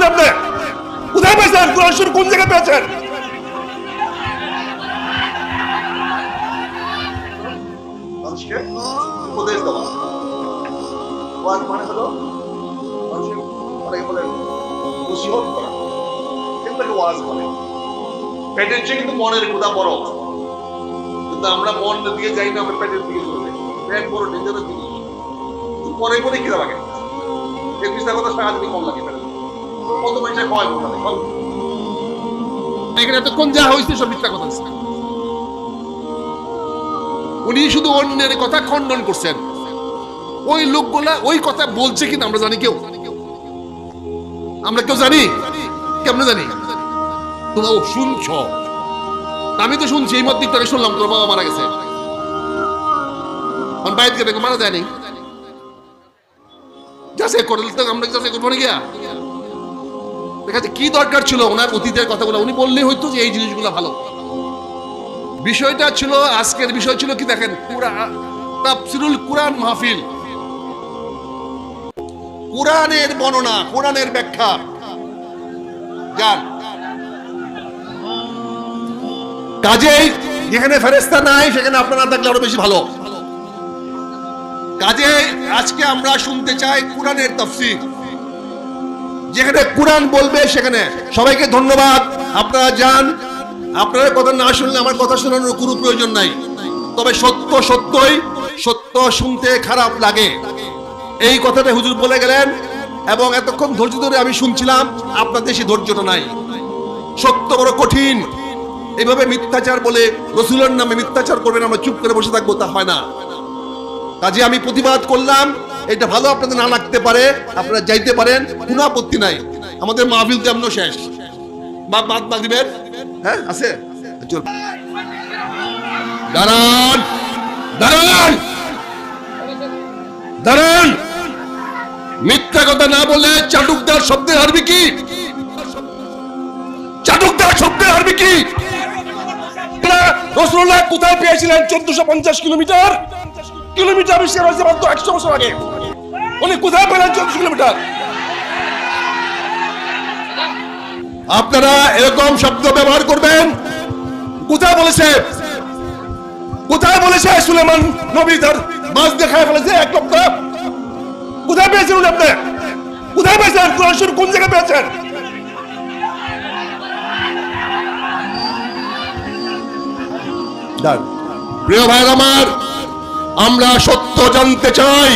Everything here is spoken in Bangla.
উনি আপনি কোথায় পেয়েছেন? কোরআন শরীফ কোন জায়গায় পেয়েছেন? মানুষকে উপদেশ দেওয়া। ওয়াজ মানে হলো মানুষের অনেকে বলেন নসিহত করা, এগুলোকে ওয়াজ বলে। পেটের চেয়ে কিন্তু মনের ক্ষুধা বড়, কিন্তু আমরা মনের দিকে যাই না, আমরা পেটের দিকে চলে যাই। পেট বড় ডেঞ্জারাস জিনিস, পরে পরে খিদা লাগে। এই পিস্তা কথা সারাদিনই কম লাগে পেটে। কত পয়সা খাওয়াই বলতে এখানে এতক্ষণ যা হয়েছে সব মিথ্যা কথা। উনি শুধু অন্যের কথা খণ্ডন করছেন। ওই লোকগুলা ওই কথা বলছে কিনা আমরা জানি? কেউ আমরা কেউ জানি? কেমনে জানি? তোমরা শুনছ, আমি তো শুনছি। এই মধ্যে তাকে শুনলাম তোর বাবা মারা গেছে, বাইরে দেখো মারা যায়নি। যাচাই করে তো আমরা যাচাই করবো না গিয়া। দেখা যাচ্ছে কি দরকার ছিল ওনার অতীতের কথাগুলো উনি বললেই হয়তো যে এই জিনিসগুলো ভালো। বিষয়টা ছিল, আজকের বিষয় ছিল কি দেখেন, তাফসীরুল কুরআন মাহফিল, কুরআনের বর্ণনা, কুরআনের ব্যাখ্যা। যান কাজেই যেখানে ফেরেশতা নাই সেখানে আপনারা থাকলে আরো বেশি ভালো। কাজে আজকে আমরা শুনতে চাই কুরআনের তাফসীর, যেখানে কুরআন বলবে সেখানে। সবাইকে ধন্যবাদ, আপনারা যান। আপনারা কথা না শুনলে আমার কথা শোনানোর কোনো প্রয়োজন নাই। তবে সত্য সত্যই, সত্য শুনতে খারাপ লাগে, এই কথাটা হুজুর বলে গেলেন। এবং এতক্ষণ ধৈর্য ধরে আমি শুনছিলাম, আপনাদের সেই ধৈর্যটা নাই। সত্য বড় কঠিন। এইভাবে মিথ্যাচার বলে রাসূলের নামে মিথ্যাচার করবেন, আমরা চুপ করে বসে থাকবো, তা হয় না। কাজে আমি প্রতিবাদ করলাম। এটা ভালো আপনাদের না লাগতে পারে, আপনারা যাইতে পারেন, কোনো আপত্তি নাই। আমাদের মাহফিল তেমন শেষ, বাদ মাগরিবের হ্যাঁ আছে। চল দাঁড়ান দাঁড়ান দাঁড়ান, মিথ্যা কথা না বলে চাটুকদার শব্দে হারবি কি? চাটুকদার শব্দে হারবি কি? রাসূলুল্লাহ কোথায় পেয়েছিলেন 1450 কিলোমিটার? কিলোমিটার বেশি হয়েছে মাত্র 100 বছর আগে। উনি কোথায় পেলেন 14 কিলোমিটার? আপনারা এরকম শব্দ ব্যবহার করবেন? কোথায় বলেছে? কোথায় বলেছে সুলেমান নবী তার মাছ দেখায় ফেলেছে এক লক্ষ? কোথায় পেয়েছেন উনি আপনি? কোথায় পেয়েছেন? কোরআন শরীফ কোন জায়গায় পেয়েছেন? প্রিয় ভাইরা আমার, আমরা সত্য জানতে চাই।